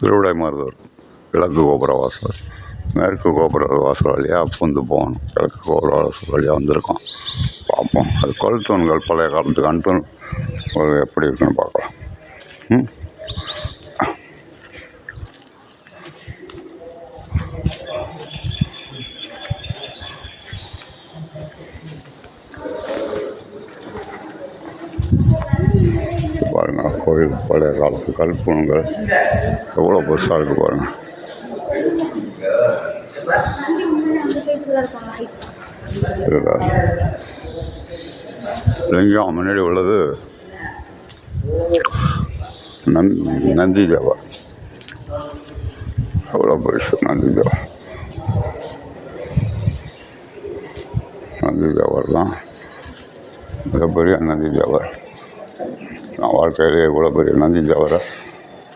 திருவிடை மருதூர் கிழக்கு கோபுர வாசல், மேற்கு கோபுர வாசல் வழியாக பூந்து போகணும். கிழக்கு கோபுர வாசல் வழியாக வந்திருக்கோம். பார்ப்போம். அது கல் தூண்கள் பழைய காலத்து கண் ஒரு எப்படி இருக்குன்னு பார்க்கலாம். பாருங்கள், கோயில் பழைய காலத்து கல் தூண்கள் எவ்வளோ பெருசாக இருக்குது பாருங்கள். லிங்கம் முன்னாடி உள்ளது நந்தி தேவர். எவ்வளோ பெருசு நந்தி தேவர். நந்தி தேவர் தான் மிகப்பெரிய நந்தி தேவர். நான் வாழ்க்கையிலே இவ்வளோ பெரிய நந்தி தேவரை